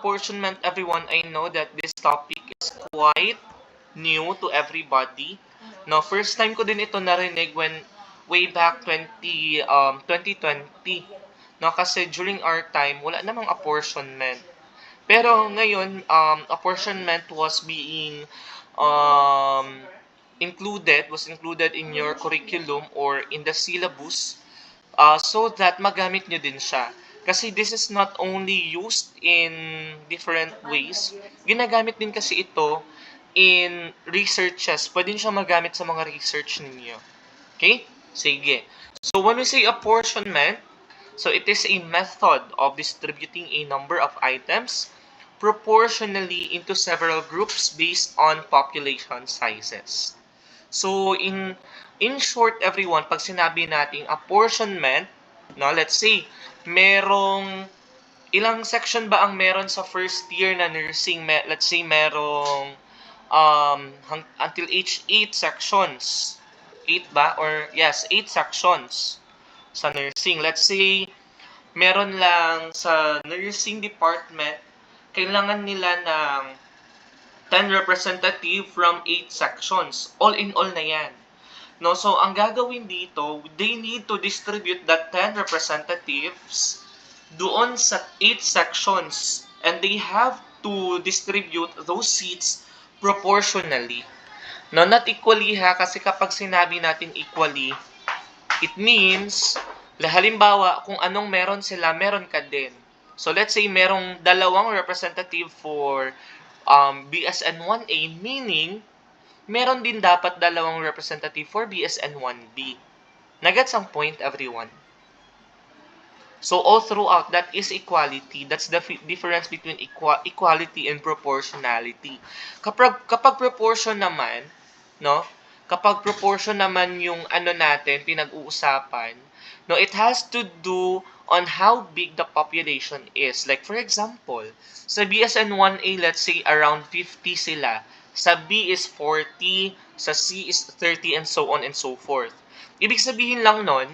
apportionment, everyone, I know that this topic is quite new to everybody. No, first time ko din ito narinig when way back 2020. No, kasi during our time, wala namang apportionment. Pero ngayon, apportionment was being um, was included in your curriculum or in the syllabus so that magamit nyo din siya. Kasi this is not only used in different ways, ginagamit din kasi ito in researches. Pwede nyo siya magamit sa mga research ninyo. Okay? Sige. So when we say apportionment, so it is a method of distributing a number of items proportionally into several groups based on population sizes. So in short everyone, pag sinabi nating apportionment, no, let's say merong ilang section ba ang meron sa first year na nursing? Let's say merong until age 8 sections. 8 ba? Or yes, 8 sections sa nursing. Let's say meron lang sa nursing department, kailangan nila ng 10 representative from 8 sections. All in all na yan. No, so ang gagawin dito, they need to distribute the 10 representatives doon sa 8 sections and they have to distribute those seats proportionally. No, not equally ha, kasi kapag sinabi natin equally, it means, halimbawa, kung anong meron sila, meron ka din. So let's say merong dalawang representative for BSN 1A, meaning meron din dapat dalawang representative for BSN 1B. Nagets ang point, everyone? So all throughout, that is equality. That's the difference between equality and proportionality. Kapag proportion naman, no? Kapag proportion naman yung ano natin, pinag-uusapan, no, it has to do on how big the population is. Like for example, sa BSN 1A, let's say around 50 sila. Sa B is 40, sa C is 30, and so on and so forth. Ibig sabihin lang nun,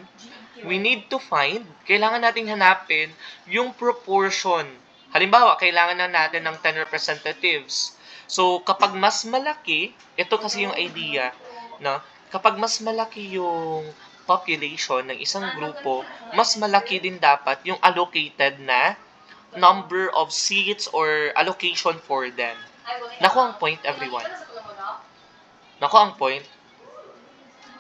we need to find, kailangan nating hanapin yung proportion. Halimbawa, kailangan na natin ng 10 representatives. So, kapag mas malaki, ito kasi yung idea, no? Kapag mas malaki yung population ng isang grupo, mas malaki din dapat yung allocated na number of seats or allocation for them. Naku ang point, everyone. Naku ang point.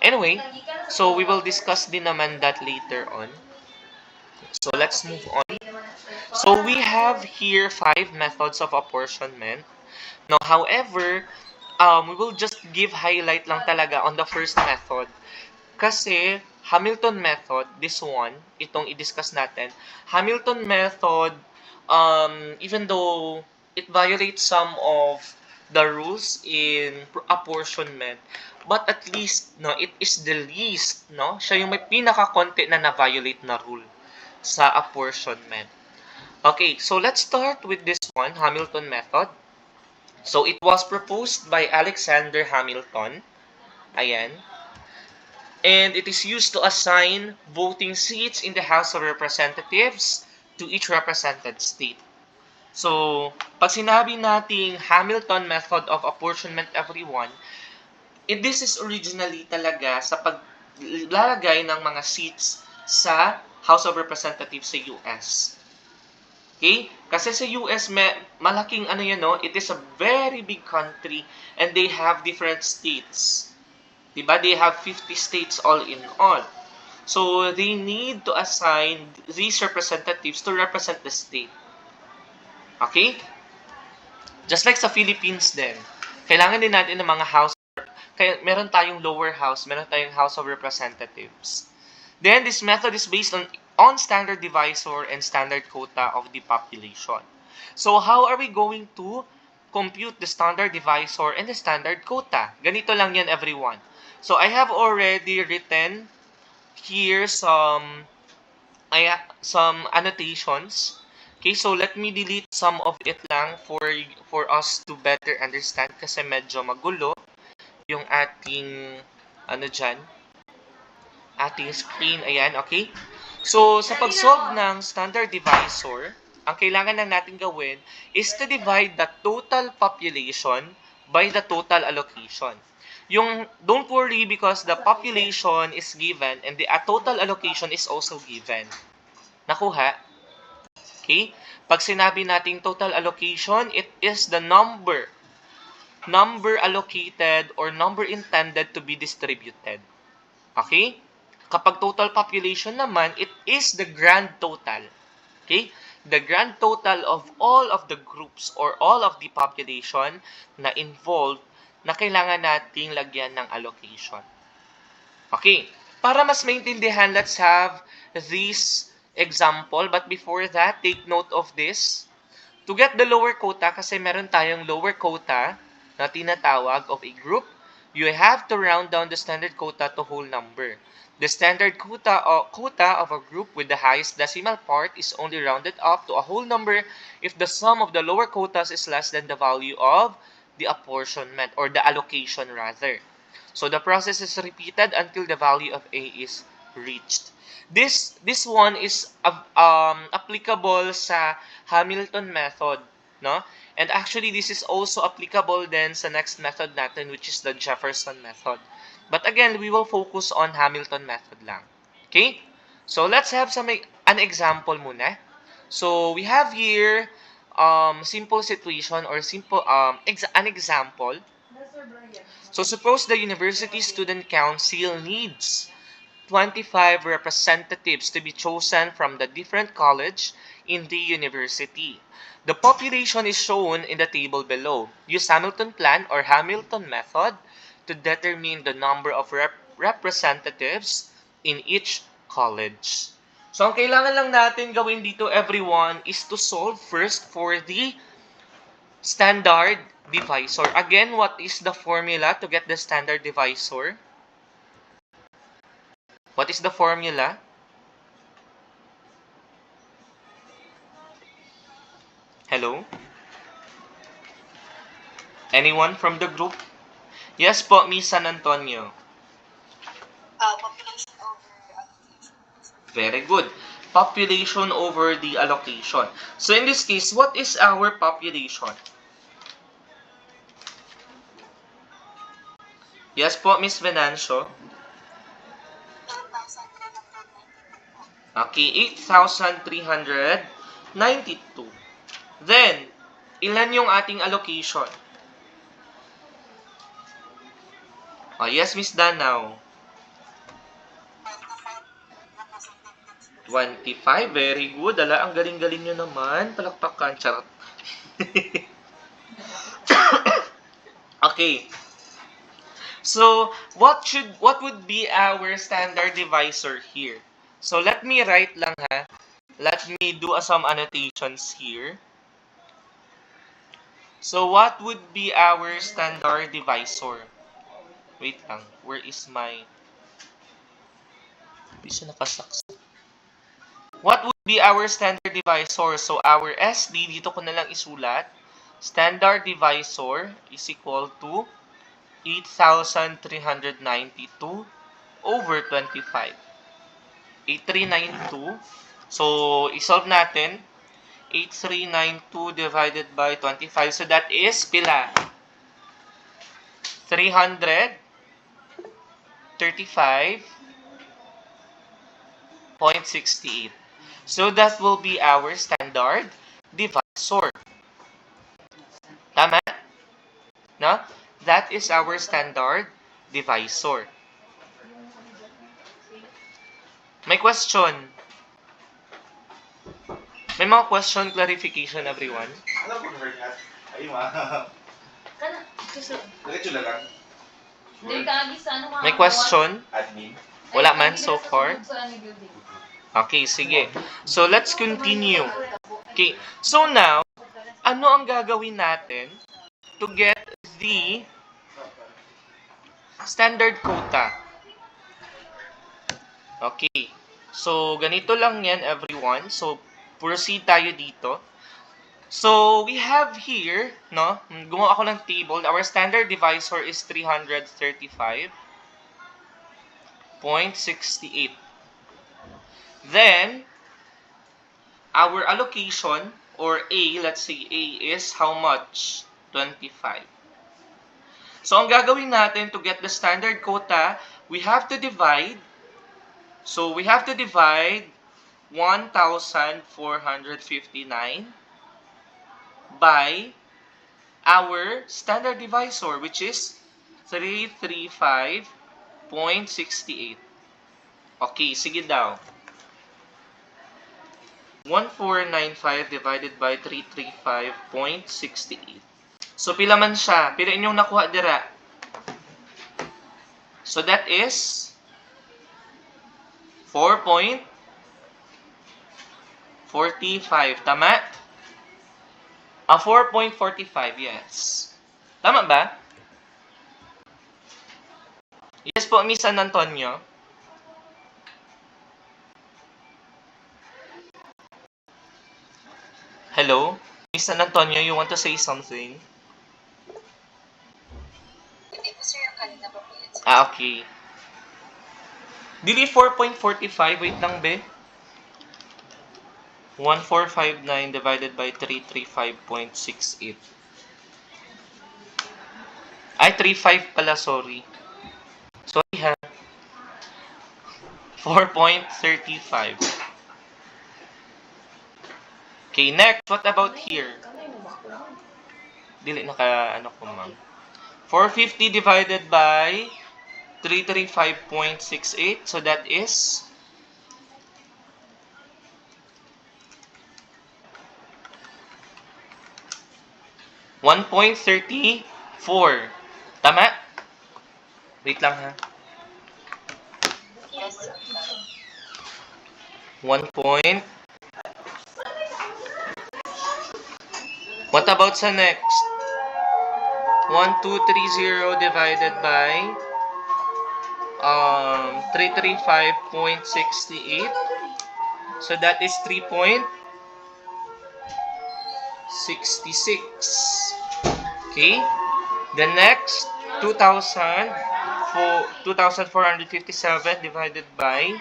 Anyway, so we will discuss din naman that later on. So let's move on. So we have here 5 methods of apportionment. Now, however, we will just give highlight lang talaga on the first method. Kasi Hamilton method, this one, itong i-discuss natin, Hamilton method, even though it violates some of the rules in apportionment, but at least, no, it is the least, no? Siya yung may pinaka-konti na na-violate na rule sa apportionment. Okay, so let's start with this one, Hamilton method. So it was proposed by Alexander Hamilton. Ayan. And it is used to assign voting seats in the House of Representatives to each represented state. So, pag sinabi nating Hamilton method of apportionment, everyone, this is originally talaga sa paglalagay ng mga seats sa House of Representatives sa US. Okay? Kasi sa US, malaking ano yan, no? It is a very big country and they have different states. Diba? They have 50 states all in all. So, they need to assign these representatives to represent the state. Okay? Just like sa Philippines din. Kailangan din natin ng mga house. Kaya meron tayong lower house, meron tayong House of Representatives. Then, this method is based on standard divisor and standard quota of the population. So, how are we going to compute the standard divisor and the standard quota? Ganito lang yan, everyone. So, I have already written here some annotations. Okay, so let me delete some of it lang for us to better understand kasi medyo magulo yung ating ating screen. Ayan, okay? So, sa pag-solve ng standard divisor, ang kailangan lang natin gawin is to divide the total population by the total allocation. Don't worry because the population is given and the total allocation is also given. Nakuha? Okay? Pag sinabi nating total allocation, it is the number allocated or number intended to be distributed. Okay? Kapag total population naman, it is the grand total. Okay? The grand total of all of the groups or all of the population na involved na kailangan nating lagyan ng allocation. Okay. Para mas maintindihan, let's have this example. But before that, take note of this. To get the lower quota, kasi meron tayong lower quota na tinatawag of a group, you have to round down the standard quota to whole number. The standard quota of a group with the highest decimal part is only rounded up to a whole number if the sum of the lower quotas is less than the value of the apportionment or the allocation rather. So the process is repeated until the value of A is reached. This one is applicable sa Hamilton method, no? And actually this is also applicable then sa next method natin, which is the Jefferson method. But again, we will focus on Hamilton method lang. Okay? So let's have an example muna. So we have here simple situation or simple an example. So suppose the University Student Council needs 25 representatives to be chosen from the different college in the university. The population is shown in the table below. Use Hamilton plan or Hamilton method to determine the number of representatives in each college. So ang kailangan lang natin gawin dito, everyone, is to solve first for the standard divisor. Again, what is the formula to get the standard divisor? What is the formula? Hello? Anyone from the group? Yes po, Miss San Antonio. Population over allocation. Very good. Population over the allocation. So in this case, what is our population? Yes po, Miss Venancio. 8,392. Okay, 8,392. Then, ilan yung ating allocation? Oh, yes, Miss Danao. 25. Very good. Ala, ang galing-galing nyo naman. Palakpakan. Charot. Okay. So, what would be our standard divisor here? So, let me write lang ha. Let me do some annotations here. So, what would be our standard divisor? Wait lang. Where is my... Hindi siya nakasaks. What would be our standard divisor? So, our SD, dito ko na lang isulat. Standard divisor is equal to 8,392 over 25. 8,392. So, isolve natin. 8,392 divided by 25. So, that is pila? 335.68. So, that will be our standard divisor. Tama? No? That is our standard divisor. May question? May mga question, clarification, everyone? Alam mo, Bernard. Ayun, diretso na lang. May question? Admin. Wala man so far? Okay, sige. So, let's continue. Okay, so now, ano ang gagawin natin to get the standard quota? Okay, so ganito lang yan, everyone. So, proceed tayo dito. So, we have here, no? Gumawa ako ng table. Our standard divisor is 335.68. Then, our allocation or A, let's say A is how much? 25. So, ang gagawin natin to get the standard quota, we have to divide. So, we have to divide 1,459 by our standard divisor, which is 335.68. Okay, sige daw. 1495 divided by 335.68. So, pila man siya? Pila inyong nakuha dira? So, that is 4.45. Tama? 4.45, yes. Tama ba? Yes po, Miss San Antonio. Hello? Miss San Antonio, you want to say something? Hindi po sir yung kanina pa po yun. Okay. Dili 4.45, wait lang be. 1459 divided by 335.68. Ay, 35 pala, sorry. Sorry ha. 4.35. Okay, next. What about here? Dili naka, ano ko ma'am. 450 divided by 335.68. So that is 1.34. Tama? Wait lang ha. Yes, sir. 1 point. What about sa next? 1230 divided by 335.68. So that is 3.66. Okay? The next 2,457 divided by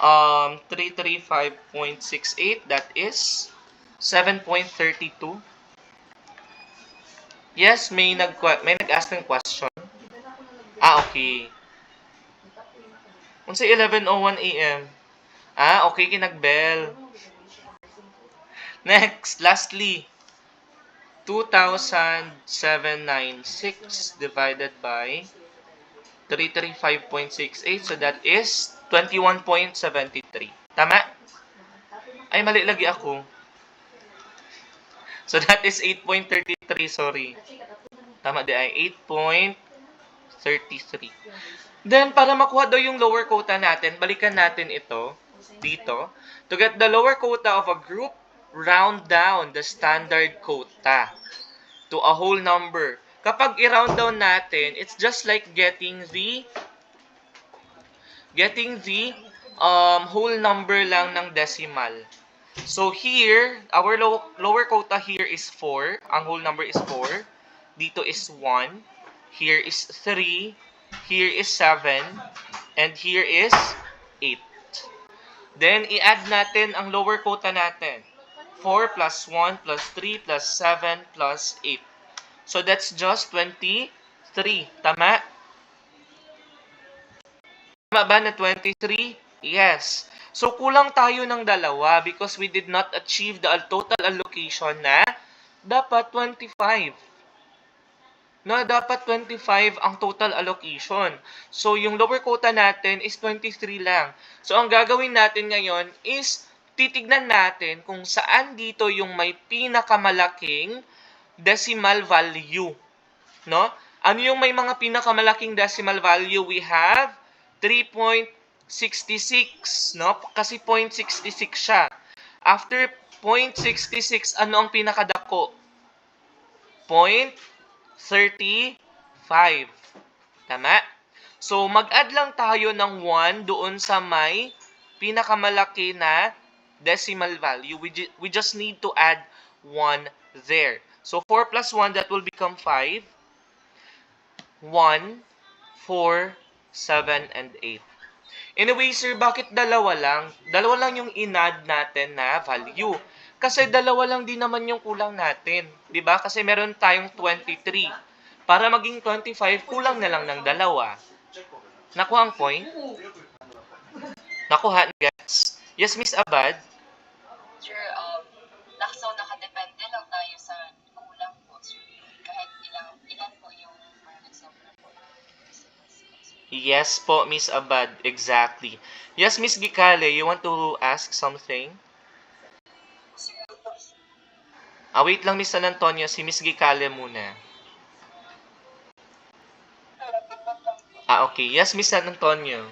335.68, that is 7.32. Yes, may nag-ask ng question. Okay. Unsa 11:01 AM? Okay, kinagbell. Next, lastly, 2,796 divided by 335.68. So that is 21.73. Tama? Ay, mali lagi ako. So that is 8.33, sorry. Tama di ay 8.33. Then, para makuha daw yung lower quota natin, balikan natin ito dito. To get the lower quota of a group, round down the standard quota to a whole number. Kapag i-round down natin, it's just like getting the whole number lang ng decimal. So here, our lower quota here is 4. Ang whole number is 4. Dito is 1. Here is 3. Here is 7. And here is 8. Then, i-add natin ang lower quota natin. 4 plus 1 plus 3 plus 7 plus 8. So, that's just 23. Tama? Tama ba na 23? Yes. So, kulang tayo ng dalawa because we did not achieve the total allocation na dapat 25. No, dapat 25 ang total allocation. So, yung lower quota natin is 23 lang. So, ang gagawin natin ngayon is titignan natin kung saan dito yung may pinakamalaking decimal value. No? Ano yung may mga pinakamalaking decimal value? We have 3.66, no? Kasi 0.66 siya. After 0.66, ano ang pinakadako? 0.35. Tama? So, mag-add lang tayo ng 1 doon sa may pinakamalaki na decimal value. We just need to add 1 there. So, 4 plus 1, that will become 5. 1, 4, 7, and 8. Anyway, sir, bakit dalawa lang? Dalawa lang yung in-add natin na value. Kasi dalawa lang din naman yung kulang natin. 'Di ba? Kasi meron tayong 23. Para maging 25, kulang na lang ng dalawa. Nakuha ang point? Nakuha, gets? Yes, Miss Abad? Sir, so nakadepende lang tayo sa kulang po, sir. Kahit ilan po yung parang sobra po. Yes po, Miss Abad. Exactly. Yes, Miss Gicale, you want to ask something? Sir, Wait lang, Miss San Antonio. Si Miss Gicale muna. Okay. Yes, Miss San Antonio.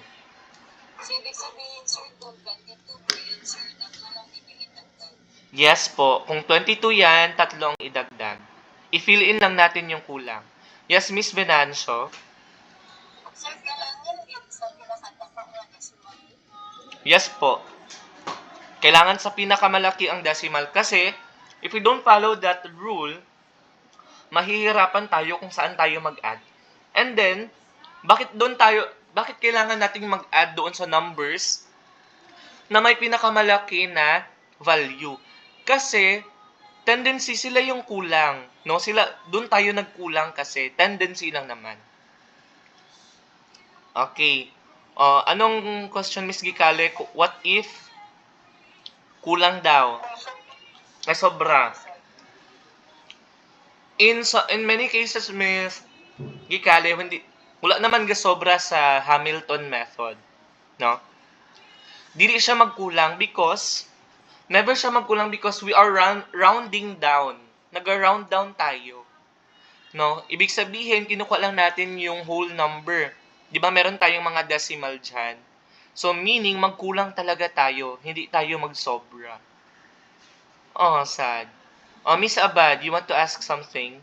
so ibig sabihin, sir, kung 22 po yun, sir, tatlo lang din yung itagdag. Yes po. Kung 22 yan, tatlo ang idagdag. I-fill in lang natin yung kulang. Yes, Miss Venancio. Sir, kailangan din sa pinakatapang na decimal. Yes po. Kailangan sa pinakamalaki ang decimal kasi if we don't follow that rule, mahihirapan tayo kung saan tayo mag-add. And then, bakit kailangan nating mag-add doon sa numbers na may pinakamalaki na value? Kasi, tendency sila yung kulang. No? Doon tayo nagkulang kasi, tendency lang naman. Okay. Anong question, Miss Gicale? What if kulang daw? Ay, sobra. In many cases, Miss Gicale, wala naman sobra sa Hamilton method. No? Dili siya magkulang because we are rounding down. Nag-round down tayo. No? Ibig sabihin, kinukuha lang natin yung whole number. 'Di ba meron tayong mga decimal dyan? So, meaning, magkulang talaga tayo. Hindi tayo magsobra. Oh, sad. Miss Abad, you want to ask something?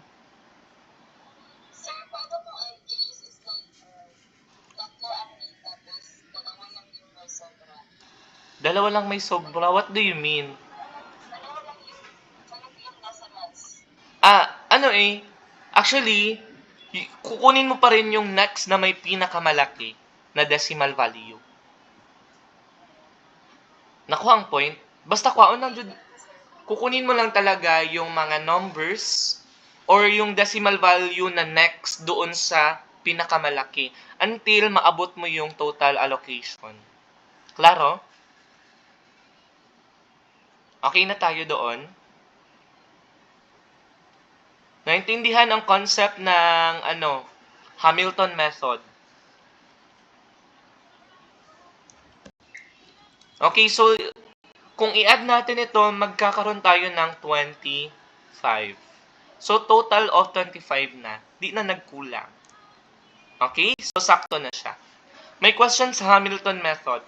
Sir, paano kung ang case is like, tatlo ang need, tapos dalawa lang yung may sobra? Dalawa lang may sobra. What do you mean? Dalawa lang yung nasa mass. Actually, kukunin mo pa rin yung next na may pinakamalaki na decimal value. Nakuha ang point? Basta kukunin mo lang talaga yung mga numbers or yung decimal value na next doon sa pinakamalaki until maabot mo yung total allocation. Klaro? Okay na tayo doon? Naintindihan ang concept ng Hamilton method. Okay, so kung i-add natin ito, magkakaroon tayo ng 25. So, total of 25 na. Di na nagkulang. Okay? So, sakto na siya. May question sa Hamilton method?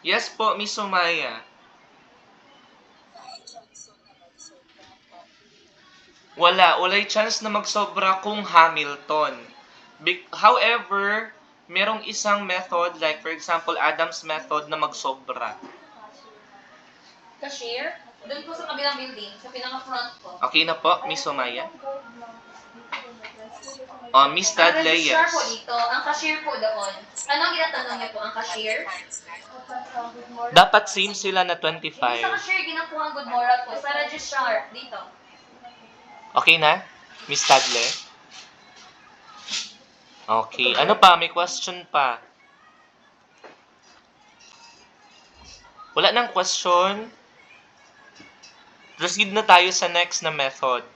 Yes po, Miss Sumaya. Wala'y chance na magsobra kung Hamilton. However, merong isang method, like for example, Adam's method na magsobra. Cashier? Doon po sa kabilang building, sa pinaka-front po. Okay na po, Miss Sumaya? Miss Ang Tadley, registrar yes. po dito, ang cashier po doon. Anong ginatanong niyo po, ang cashier? Dapat same sila na Hindi sa 25. cashier, ginakuha ang good moral po. Sa registrar, dito. Okay na, Miss Tadley? Okay. Ano pa? May question pa. Wala nang question. Proceed na tayo sa next na method.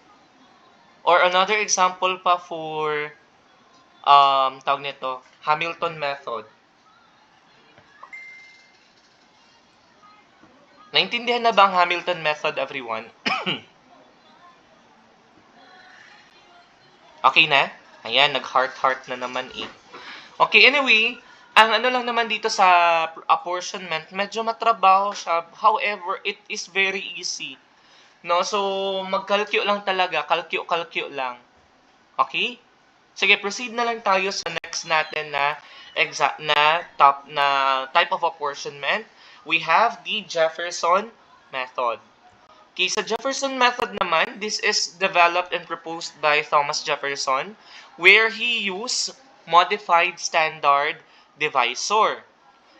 Or another example pa for tawag nito, Hamilton method. Naintindihan na ba ang Hamilton method, everyone? Okay na? Ayan, nag-heart-heart na naman eh. Okay, anyway, ang ano lang naman dito sa apportionment, medyo matrabaho siya. However, it is very easy. No? So, mag-calculate lang talaga. Calculate lang. Okay? Sige, proceed na lang tayo sa next natin na type of apportionment. We have the Jefferson method. Okay, sa Jefferson method naman, this is developed and proposed by Thomas Jefferson, where he used modified standard divisor.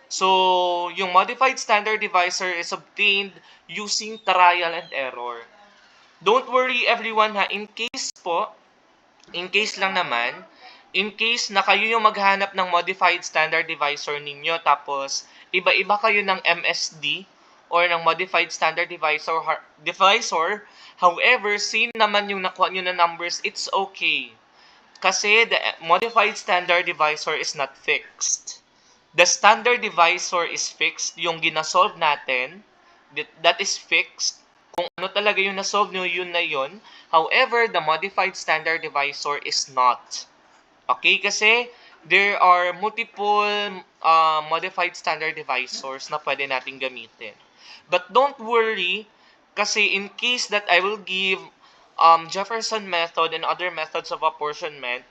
So, yung modified standard divisor is obtained using trial and error. Don't worry everyone ha, in case lang naman, in case na kayo yung maghanap ng modified standard divisor ninyo tapos iba-iba kayo ng MSD or ng modified standard divisor, however, same naman yung nakuha nyo na numbers, it's okay. Kasi the modified standard divisor is not fixed. The standard divisor is fixed, yung ginasolve natin, that is fixed. Kung ano talaga yung nasolve nyo, yun na yun. However, the modified standard divisor is not. Okay, kasi there are multiple modified standard divisors na pwede natin gamitin. But don't worry, kasi in case that I will give Jefferson method and other methods of apportionment,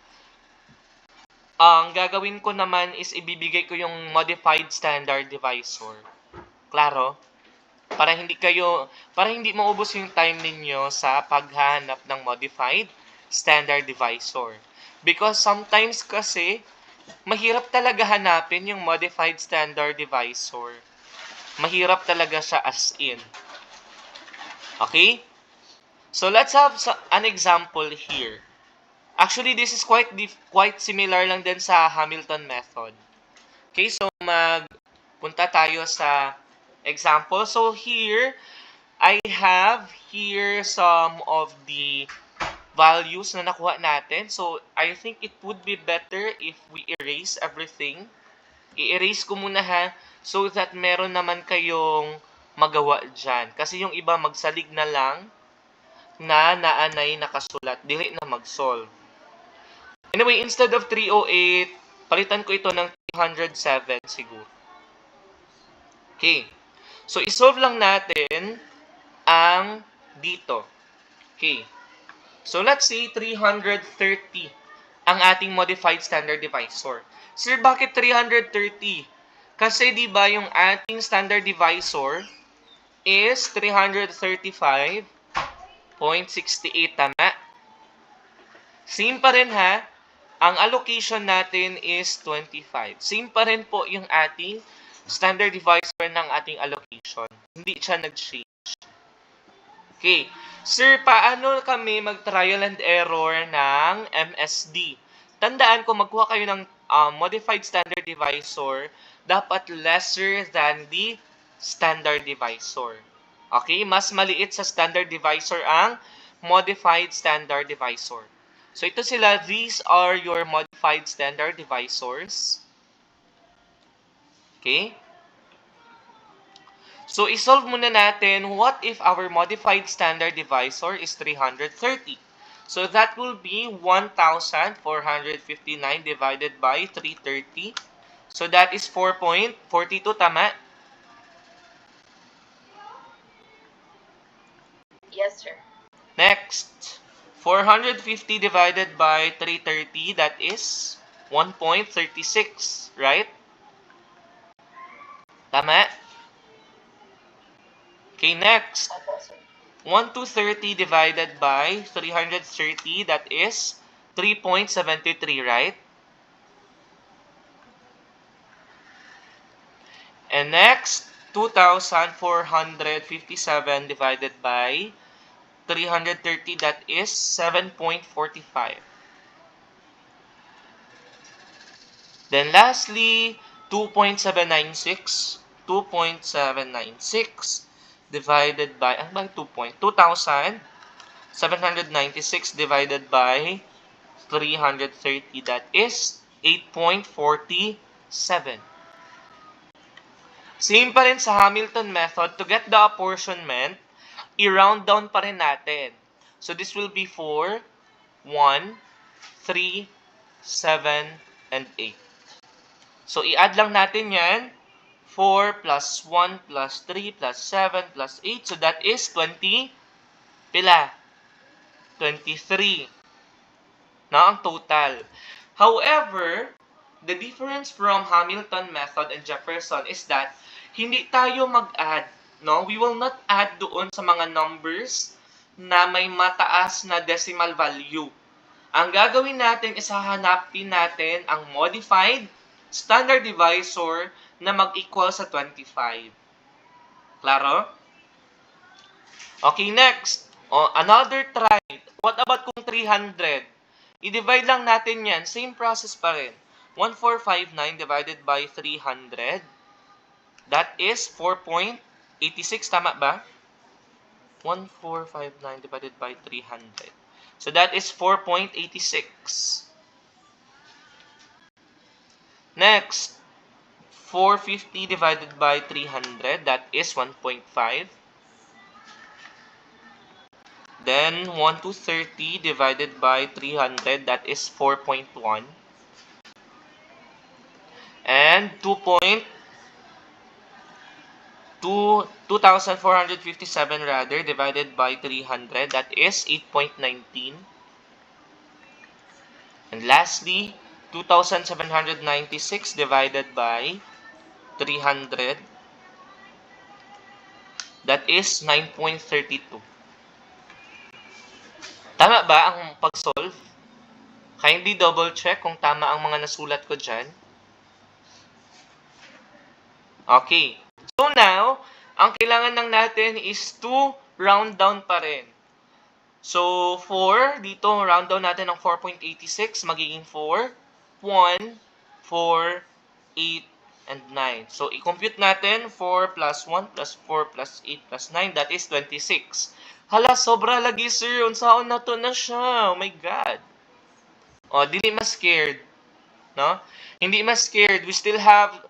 ang gagawin ko naman is ibibigay ko yung modified standard divisor. Klaro? Para hindi maubos yung time ninyo sa paghahanap ng modified standard divisor. Because sometimes kasi, mahirap talaga hanapin yung modified standard divisor. Mahirap talaga siya as in. Okay? So let's have an example here. Actually, this is quite similar lang din sa Hamilton method. Okay, so magpunta tayo sa example. So here, I have here some of the values na nakuha natin. So I think it would be better if we erase everything. I-erase ko muna ha, so that meron naman kayong magawa dyan. Kasi yung iba magsalig na lang na naanay nakasulat, dili na mag-solve. Anyway, instead of 308, palitan ko ito ng 307 siguro. Okay. So, isolve lang natin ang dito. Okay. So, let's say 330 ang ating modified standard divisor. Sir, bakit 330? Kasi di ba yung ating standard divisor is 335.68, tama? Same pa rin ha. Ang allocation natin is 25. Same pa rin po yung ating standard divisor ng ating allocation. Hindi siya nag-change. Okay. Sir, paano kami mag-trial and error ng MSD? Tandaan ko, magkuha kayo ng modified standard divisor, dapat lesser than the standard divisor. Okay? Mas maliit sa standard divisor ang modified standard divisor. So, ito sila. These are your modified standard divisors. Okay? So, isolve muna natin, what if our modified standard divisor is 330? So, that will be 1,459 divided by 330. So, that is 4.42, tama? Yes, sir. Next. 450 divided by 330, that is 1.36, right? Tama? Okay, next. Opo, sir. 1,230 divided by 330, that is 3.73, right? And next, 2,457 divided by 330, that is 7.45. Then lastly, 2.796 divided by, 2,796 divided by 330, that is 8.47. Same pa rin sa Hamilton method. To get the apportionment, i-round down pa rin natin. So, this will be 4, 1, 3, 7, and 8. So, i-add lang natin yan. 4 plus 1 plus 3 plus 7 plus 8. So, that is 20. Pila? 23. Na ang total. However, the difference from Hamilton method and Jefferson is that hindi tayo mag-add. No? We will not add doon sa mga numbers na may mataas na decimal value. Ang gagawin natin is hahanapin natin ang modified standard divisor na mag-equal sa 25. Klaro? Okay, next. Another try. What about kung 300? I-divide lang natin yan. Same process pa rin. 1459 divided by 300. That is 4.86. Tama ba? 1459 divided by 300. So that is 4.86. Next, 450 divided by 300. That is 1.5. Then 1 to 30 divided by 300. That is 4.1. And 2,457 rather divided by 300, that is 8.19. And lastly, 2,796 divided by 300, that is 9.32. Tama ba ang pag-solve? Kindly double check kung tama ang mga nasulat ko dyan. Okay. So now, ang kailangan lang natin is to round down pa rin. So, 4, dito round down natin ng 4.86, magiging 4, 1, 4, 8, and 9. So, i-compute natin 4 plus 1 plus 4 plus 8 plus 9, that is 26. Hala, sobra lagi sir, unsaon na to na siya. Oh my God. O, dili mas scared. No? Hindi mas scared. We still have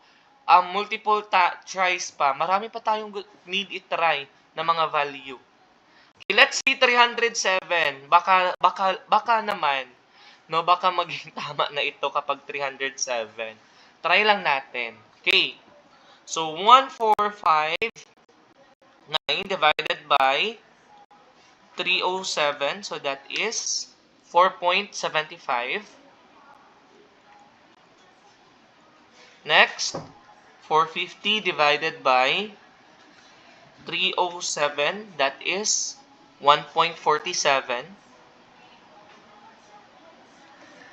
multiple tries pa. Marami pa tayong need i-try na mga value. Okay, let's see 307. Baka naman, no, baka maging tama na ito kapag 307. Try lang natin. Okay. So 1459 divided by 307, so that is 4.75. Next, 450 divided by 307, that is 1.47.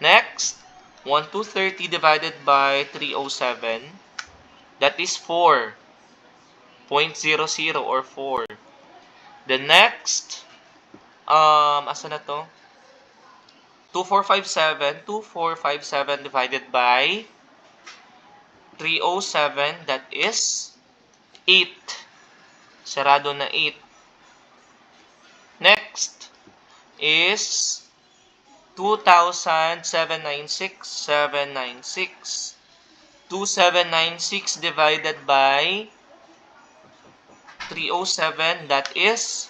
Next, 1 to 30 divided by 307, that is 4.00 or 4. The next, asa na to? 2457 divided by 307, that is 8. Sarado na 8. Next is 2,796. 2796 divided by 307, that is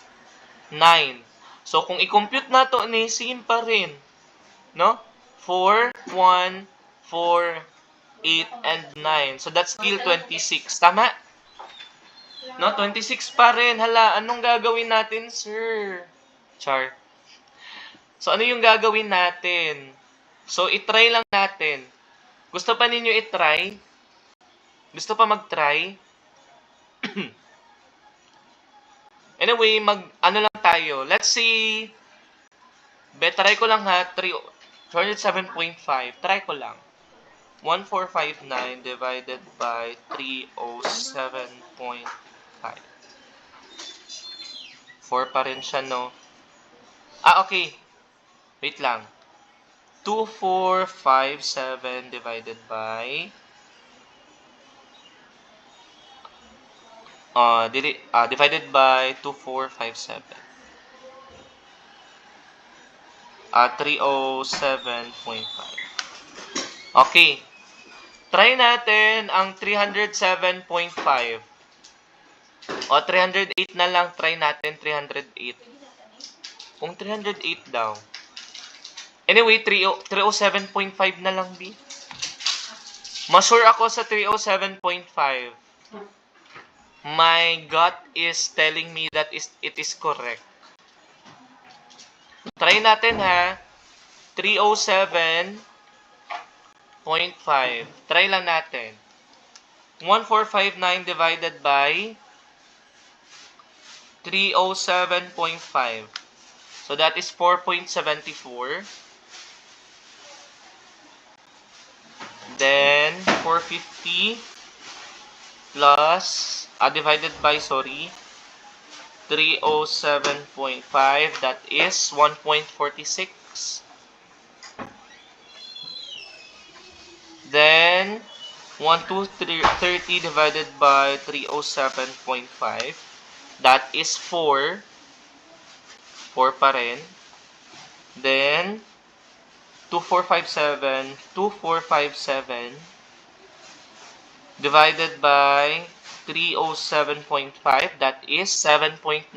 9. So, kung i-compute na to, same pa rin. No? 4, 1, 4, 8, and 9. So, that's still 26. Tama? No? 26 pa rin. Hala, anong gagawin natin, sir? Char. So, ano yung gagawin natin? So, itry lang natin. Gusto pa ninyo itry? Gusto pa mag-try? Anyway, ano lang tayo. Let's see. Try ko lang ha. 307.5. Try ko lang. 1459 divided by 307.5. 4 pa rin siya, no? Okay. Wait lang. 2457 divided by divided by 2457. 307.5. Okay. Try natin ang 307.5. O 308 na lang, try natin 308. Kung 308 daw. Anyway, 307.5 na lang, B. Masure ako sa 307.5. My gut is telling me that it is correct. Try natin ha. 307.5. Try lang natin. 1459 divided by 307.5. So that is 4.74. Then 450 plus, divided by, 307.5, that is 1.46. Then, 30 divided by 307.5, that is 4. 4 pa rin. Then, 2457 divided by 307.5, that is 7.99.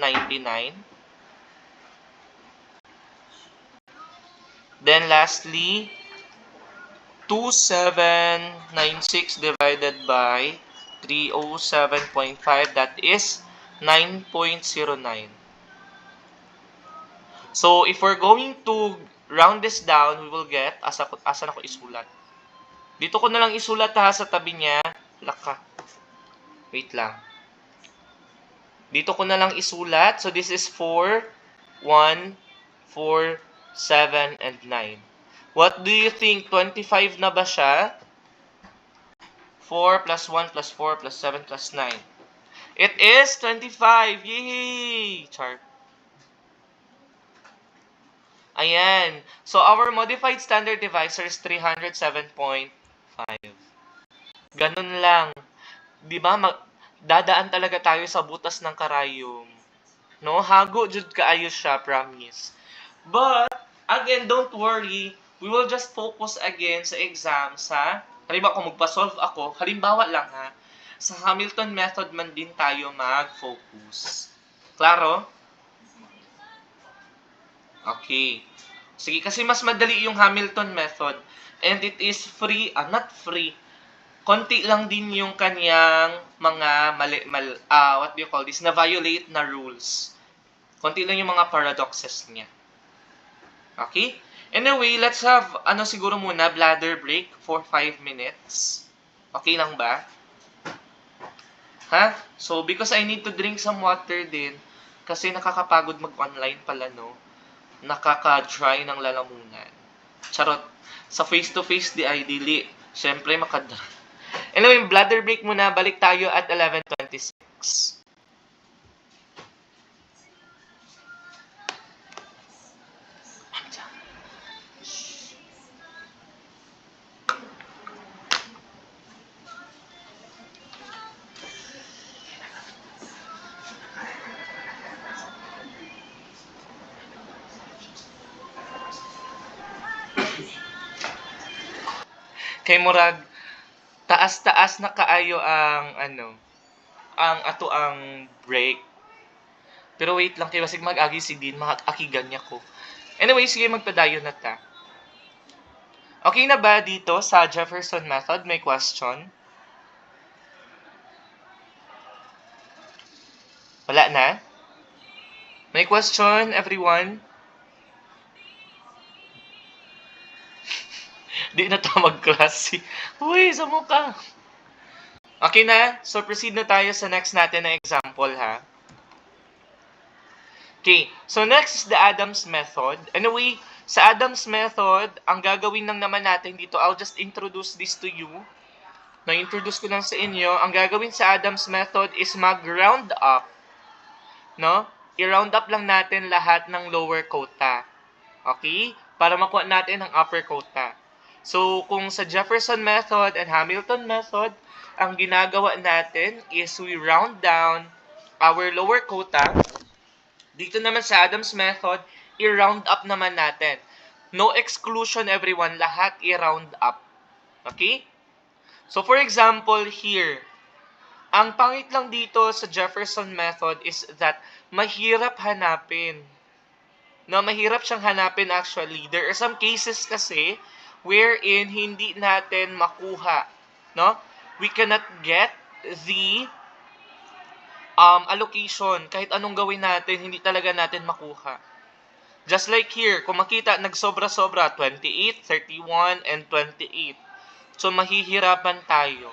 Then lastly, 2796 divided by 307.5, that is 9.09. So if we're going to round this down, we will get, asan ako isulat? Dito ko na lang isulat ha, sa tabi niya. Laka. Wait lang. Dito ko na lang isulat. So this is 4, 1, 4, 7, and 9. What do you think? 25 na ba siya? 4 plus 1 plus 4 plus 7 plus 9. It is 25! Yay! Char. Ayan. So, our modified standard divisor is 307.5. Ganun lang. Di ba? Dadaan talaga tayo sa butas ng karayom. No? Hago, jud kaayos siya, promise. But, again, don't worry. We will just focus again sa exam sa, halimbawa kung magpa-solve ako, halimbawa lang ha, sa Hamilton method man din tayo mag-focus. Klaro? Okay. Sige, kasi mas madali yung Hamilton method. And it is free, not free. Konti lang din yung kanyang mga what do you call this, na violate na rules. Konti lang yung mga paradoxes niya. Okay? Anyway, let's have, siguro muna, bladder break for 5 minutes. Okay lang ba? Ha? So, because I need to drink some water din, kasi nakakapagod mag-online pala, no? Nakaka-dry ng lalamunan. Charot. Sa face-to-face di ay dili. Siyempre, makadry. Anyway, bladder break muna. Balik tayo at 11:26. Kay murag, taas-taas na kaayo ang, ang ato ang break. Pero wait lang, kay basig mag-agi si Dean, akigan niya ko. Anyway, sige, magpadayon na ta. Okay na ba dito sa Jefferson method? May question? Wala na? May question, everyone? Di na ta mag-class. Uy, sa mukha. Okay na? So, proceed na tayo sa next natin na example, ha? Okay. So, next is the Adams method. Anyway, sa Adams method, ang gagawin lang naman natin dito, I'll just introduce this to you. Na-introduce ko lang sa inyo. Ang gagawin sa Adams method is mag-round up. No? I-round up lang natin lahat ng lower quota. Okay? Para makuha natin ang upper quota. So, kung sa Jefferson method and Hamilton method, ang ginagawa natin is we round down our lower quota. Dito naman sa Adams method, i-round up naman natin. No exclusion, everyone. Lahat i-round up. Okay? So, for example, here, ang pangit lang dito sa Jefferson method is that mahirap hanapin. No, mahirap siyang hanapin actually. There are some cases kasi wherein hindi natin makuha, no? We cannot get the allocation. Kahit anong gawin natin, hindi talaga natin makuha. Just like here, kung makita, nagsobra-sobra, 28, 31, and 28. So, mahihirapan tayo.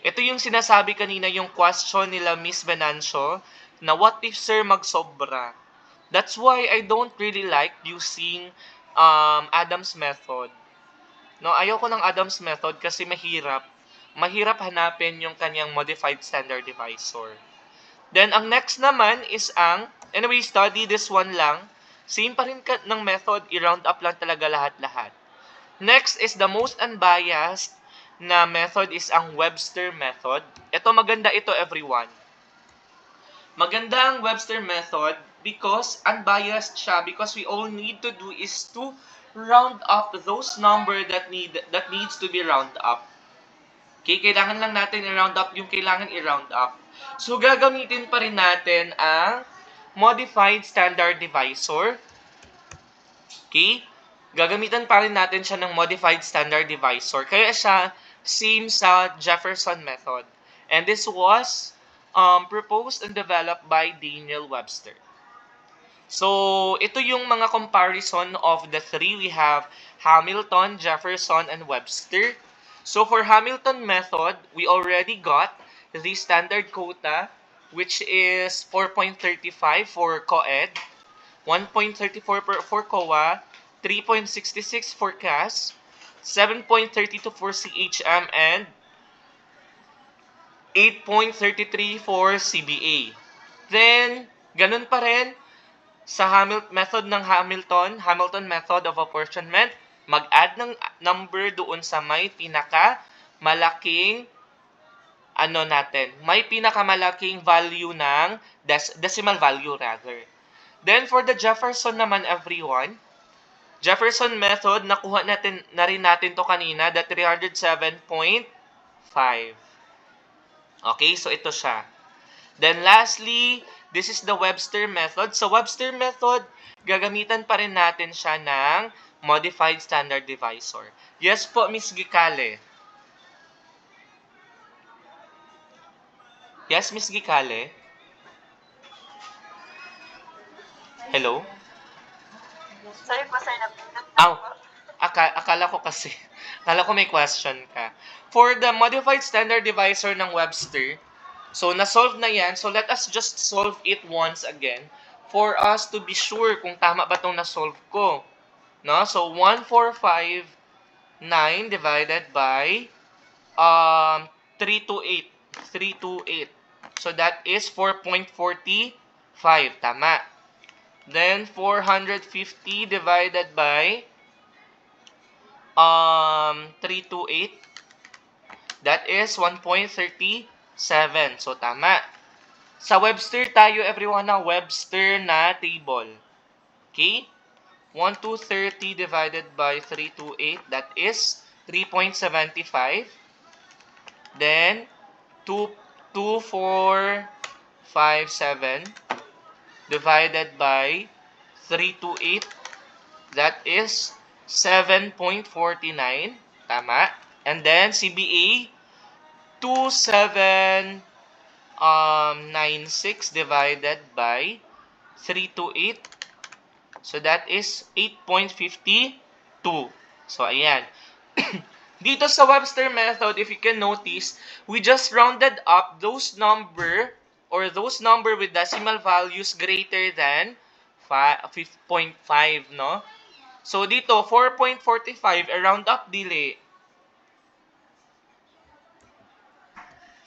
Ito yung sinasabi kanina, yung question nila Miss Venancio, na what if sir magsobra? That's why I don't really like using Adams method. No, ayoko ng Adams method kasi mahirap. mahirap hanapin yung kanyang modified standard divisor. Then, ang next naman is anyway, study this one lang. Same pa rin ng method, i-round up lang talaga lahat-lahat. Next is the most unbiased na method is ang Webster method. Ito, maganda ito, everyone. Maganda ang Webster method because unbiased siya, because we all need to do is to round up those number that needs to be round up. Okay, kailangan lang natin i-round up yung kailangan i-round up. So, gagamitin pa rin natin ang modified standard divisor. Okay? Gagamitan pa rin natin siya ng modified standard divisor. Kaya siya same sa Jefferson method. And this was proposed and developed by Daniel Webster. So, ito yung mga comparison of the three. We have Hamilton, Jefferson, and Webster. So, for Hamilton method, we already got the standard quota, which is 4.35 for co-ed, 1.34 for COA, 3.66 for CAS, 7.32 for CHM, and 8.33 for CBA. Then, ganun pa rin sa method ng Hamilton method of apportionment, mag-add ng number doon sa may pinakamalaking may pinakamalaking value ng decimal value rather. Then for the Jefferson naman, everyone, Jefferson method, nakuha natin na rin natin to kanina, the 307.5. Okay, so ito siya. Then lastly, this is the Webster method. Sa Webster method, gagamitan pa rin natin siya ng modified standard divisor. Yes po, Miss Gicale. Yes, Miss Gicale? Hello? Sorry po, sir. Akala ko kasi, akala ko may question ka. For the modified standard divisor ng Webster, so na-solve na yan. So let us just solve it once again for us to be sure kung tama ba itong na-solve ko. No? So 1459 divided by 328. 328. So that is 4.45. Tama. Then 450 divided by 328. That is 1.37. So tama. Sa Webster tayo, everyone, na Webster na table. Okay? 1,230 divided by 328, that is 3.75. Then, 2,457 divided by 328, that is 7.49. Tama. And then, CBA, 2,796 divided by 328. So, that is 8.52. So, ayan. Dito sa Webster method, if you can notice, we just rounded up those number with decimal values greater than 5.5, no? So, dito, 4.45, round up, dili.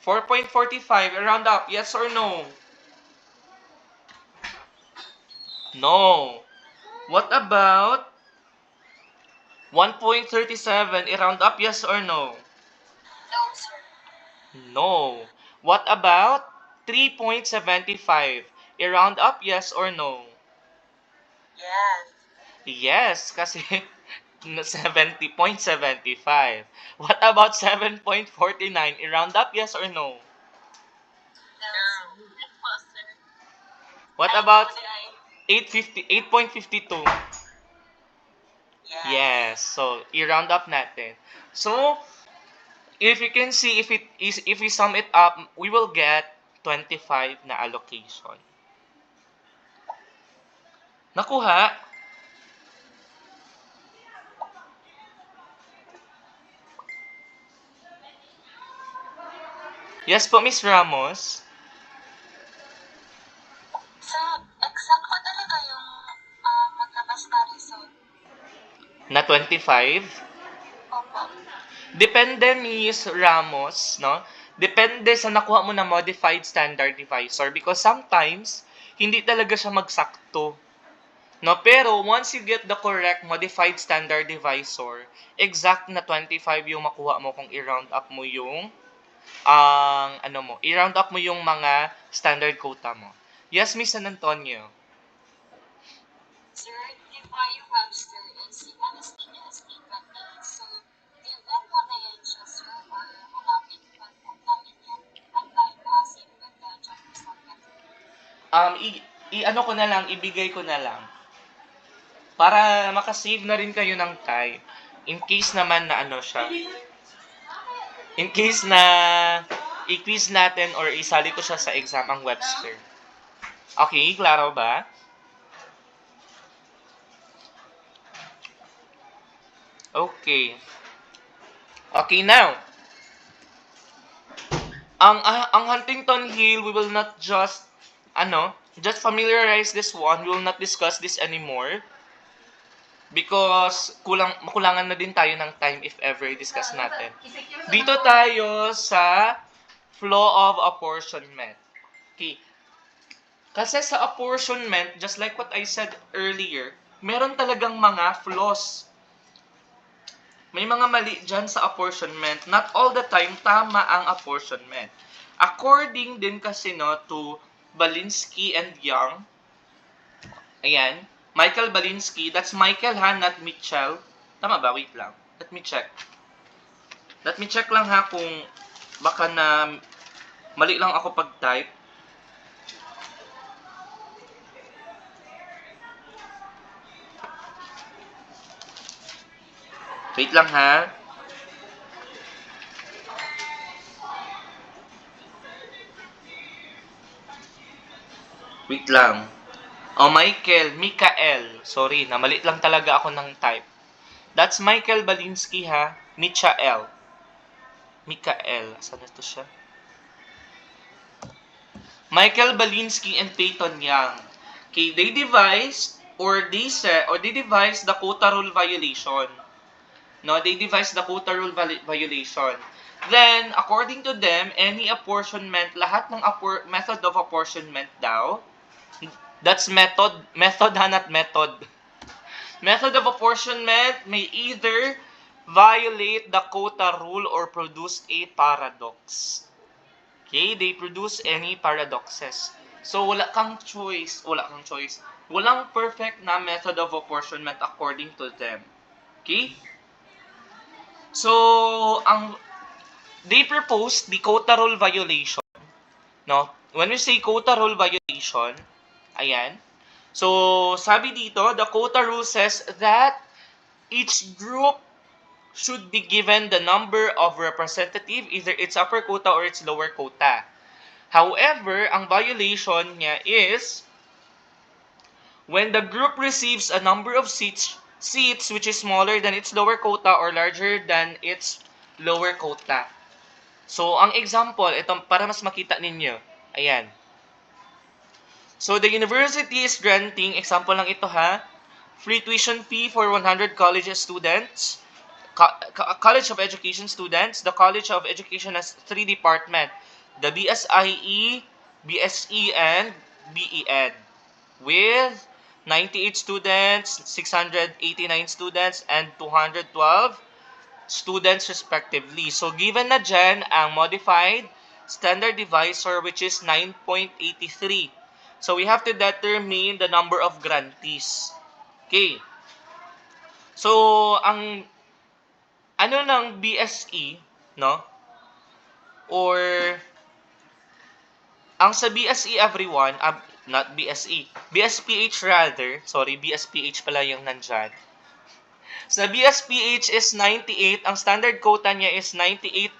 4.45, round up, yes or no? No. What about 1.37, round up, yes or no? No, sir. No. What about 3.75, round up, yes or no? Yes. Yes, kasi 70.75. What about 7.49, round up, yes or no? No. Po, sir. What about 8.52? Yes. So, i-round up natin. So, if you can see, if we sum it up, we will get 25 na allocation. Nakuha? Yes po, Miss Ramos. So, exact po talaga yung maglabas na result. Na 25? Opo. Depende, Miss Ramos, no? Depende sa nakuha mo na modified standard divisor because sometimes, hindi talaga siya magsakto. No, pero once you get the correct modified standard divisor, exact na 25 yung makuha mo kung i-round up mo yung i-round up mo yung mga standard quota mo. Yes, Miss San Antonio. Sir, di ba yung Webster is NSTS 828? So, given ko na yan siya, sir, or hanapin pa po namin yan? Unlike same with the Jefferson method. Ano ko na lang, ibigay ko na lang. Para makasave na rin kayo ng time. In case naman na ano siya. In case na i-quiz natin or isali ko siya sa exam ang Webster. Okay, klaro ba? Okay. Okay, now. Ang Huntington Hill, we will not just familiarize this one. We will not discuss this anymore. Because makulangan na din tayo ng time if ever i-discuss natin. Dito tayo sa flow of apportionment. Okay. Kasi sa apportionment, just like what I said earlier, meron talagang mga flaws. May mga mali dyan sa apportionment. Not all the time tama ang apportionment. According din kasi to Balinsky and Young, ayan, Michael Balinsky, that's Michael ha, not Mitchell. Tama ba? Wait lang. Let me check. Let me check lang ha kung baka na mali lang ako pag-type. Wait lang ha. Wait lang. Oh, Mikael. Sorry, namali lang talaga ako ng type. That's Michael Balinsky ha. Mikael. Saan na to siya? Michael Balinsky and Peyton Young. Okay, they devised the quota rule violation. No, they devised the quota rule violation. Then, according to them, any apportionment, lahat ng method of apportionment daw, that's method ha, not method. Method of apportionment may either violate the quota rule or produce a paradox. Okay, they produce any paradoxes. So, wala kang choice. Walang perfect na method of apportionment according to them. Okay? So, they proposed the quota rule violation. No? When we say quota rule violation, ayan. So, sabi dito, the quota rule says that each group should be given the number of representative, either its upper quota or its lower quota. However, ang violation niya is when the group receives a number of seats which is smaller than its lower quota or larger than its lower quota. So, ang example, ito para mas makita ninyo. Ayan. So, the university is granting, example lang ito ha, free tuition fee for 100 college students, College of Education students. The College of Education has 3 departments, the BSIE, BSE, and BEd, with 98 students, 689 students, and 212 students respectively. So, given na dyan ang modified standard divisor which is 9.83. So, we have to determine the number of grantees. Okay. So, ang ng BSE, no? Or ang sa BSE everyone, not BSE, BSPH rather, sorry, BSPH pala yung nandyan. Sa BSPH is 98, ang standard quota niya is 98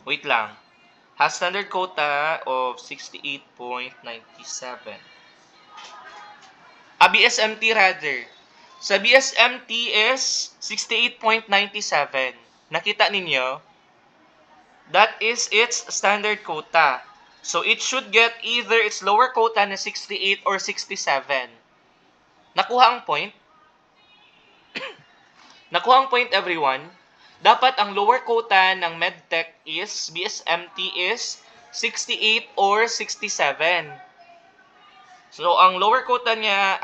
wait lang. Has standard quota of 68.97. BSMT rather. Sa BSMT is 68.97. Nakita ninyo? That is its standard quota. So, it should get either its lower quota na 68 or 67. Nakuha ang point? Nakuha ang point, everyone? Dapat ang lower quota ng medtech is, BSMT is 68 or 67. So, ang lower quota niya,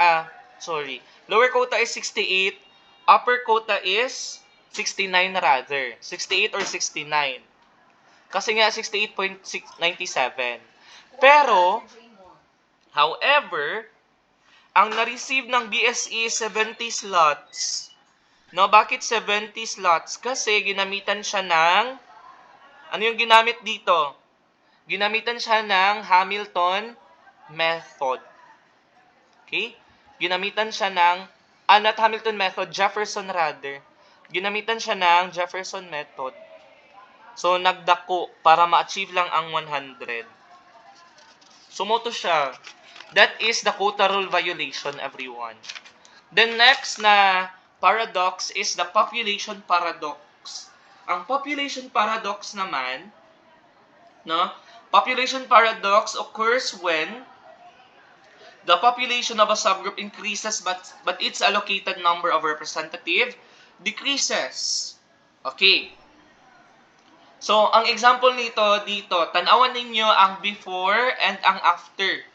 lower quota is 68, upper quota is 69 rather. 68 or 69. Kasi nga 68.97. Pero, however, ang na-receive ng BSE 70 slots. No, bakit 70 slots? Kasi ginamitan siya ng, ano yung ginamit dito? Ginamitan siya ng Hamilton method. Okay? Ginamitan siya ng, not Hamilton method, Jefferson rather. Ginamitan siya ng Jefferson method. So, nagdako para ma-achieve lang ang 100. Sumoto siya. That is the quota rule violation, everyone. The next na paradox is the population paradox. Ang population paradox naman, no? Population paradox occurs when the population of a subgroup increases but its allocated number of representative decreases. Okay. So, ang example nito dito, tanawan ninyo ang before and ang after.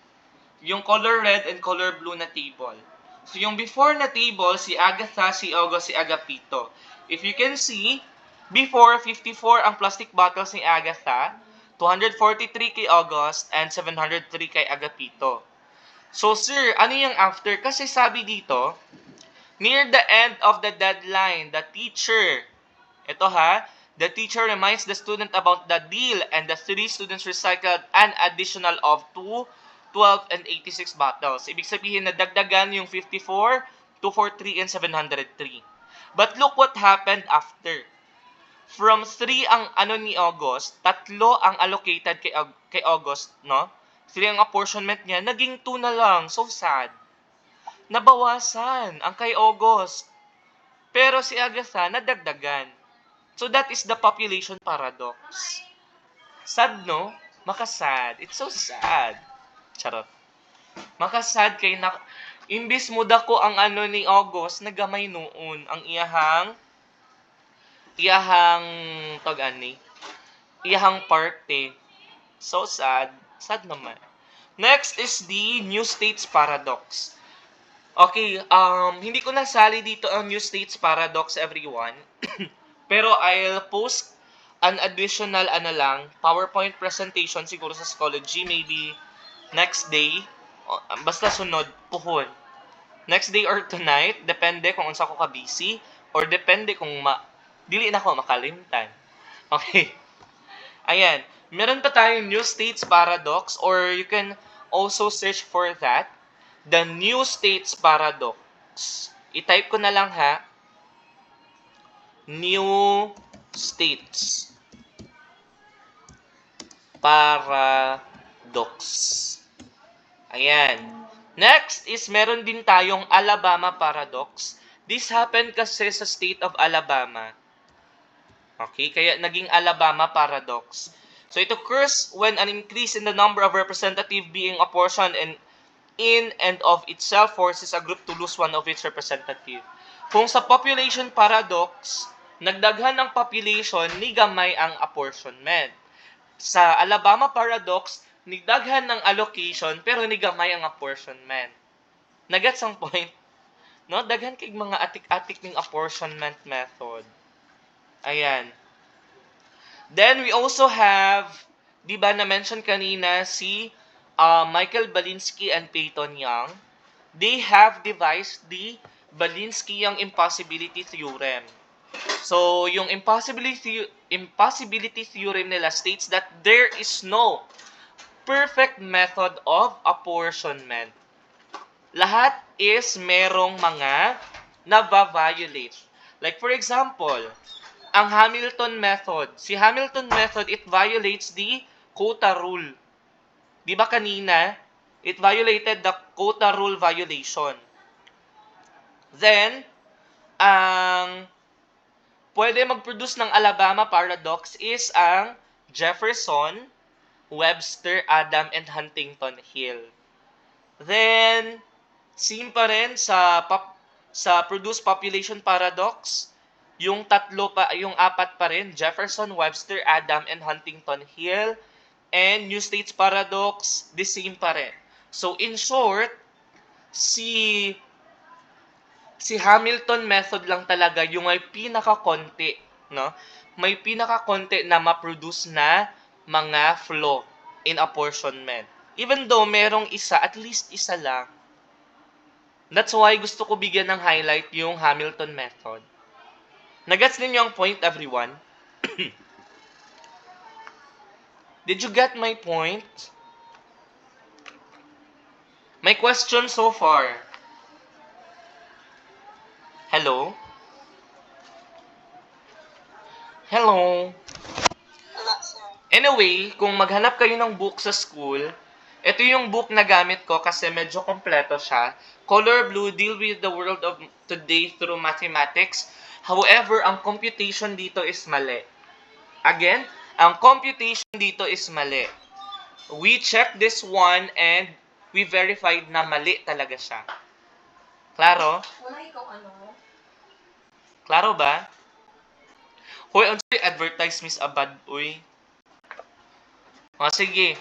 Yung color red and color blue na table. So, yung before na table, si Agatha, si August, si Agapito. If you can see, before, 54 ang plastic bottles ni Agatha, 243 kay August, and 703 kay Agapito. So, sir, ano yung after? Kasi sabi dito, near the end of the deadline, the teacher, the teacher reminds the student about the deal and the 3 students recycled an additional of 2, 12, and 86 bottles. Ibig sabihin na dagdagan yung 54, 243, and 703. But look what happened after. From 3 ang ni August, 3 ang allocated kay August, no? 3 ang apportionment niya, naging 2 na lang. So sad. Nabawasan ang kay August. Pero si Agatha, nadagdagan. So that is the population paradox. Sad, no? Makasad. It's so sad. Charot. Makasad kay imbis mo dako ang ni August, nagamay noon ang iyahang parte. So sad. Sad naman. Next is the new states paradox. Okay, hindi ko nasali dito ang new states paradox, everyone. Pero I'll post an additional PowerPoint presentation siguro sa Schoology, maybe next day. Basta sunod, puhon. Next day or tonight, depende kung unsa ko ka-busy, or depende kung dili na ko makalimtan. Okay. Ayan. Meron pa tayong new states paradox, or you can also search for that. The new states paradox. I-type ko na lang ha. New states paradox. Ayan. Next is meron din tayong Alabama paradox. This happened kasi sa state of Alabama. Okay, kaya naging Alabama paradox. So it occurs when an increase in the number of representative being apportioned in and of itself forces a group to lose one of its representative. Kung sa population paradox, nagdaghan ang population, ni gamay ang apportionment. Sa Alabama paradox, nigdaghan ng allocation, pero ni gamay ang apportionment. Nagets ang point? No? Daghan kay mga atik-atik ng apportionment method. Ayan. Then, we also have, di ba na-mention kanina, si Michael Balinsky and Peyton Young. They have devised the Balinsky-Young impossibility theorem. So, yung impossibility theorem nila states that there is no perfect method of apportionment. Lahat is merong mga na-violate. Like for example, ang Hamilton method. Si Hamilton method, it violates the quota rule. Di ba kanina, it violated the quota rule violation. Then, ang pwede mag-produce ng Alabama paradox is ang Jefferson, Webster, Adam, and Huntington Hill. Then, same pa rin sa produce population paradox, yung apat pa rin, Jefferson, Webster, Adam, and Huntington Hill. And New States Paradox, the same pa rin. So, in short, si Hamilton method lang talaga yung may pinaka-konti, no? May pinaka-konti na ma-produce na mga flaw in apportionment. Even though merong isa, at least isa lang. That's why gusto ko bigyan ng highlight yung Hamilton method. Nagets ninyo ang point, everyone? Did you get my point? My question so far. Hello? Hello? Wala, sir. Anyway, kung maghanap kayo ng book sa school, ito yung book na gamit ko kasi medyo kompleto siya. Color Blue, Deal with the World of Today Through Mathematics. However, ang computation dito is mali. Again, ang computation dito is mali. We checked this one and we verified na mali talaga siya. Klaro? Wala ikaw ano? Klaro ba? Hoy, ang advertise Miss Abad, uy. Sige.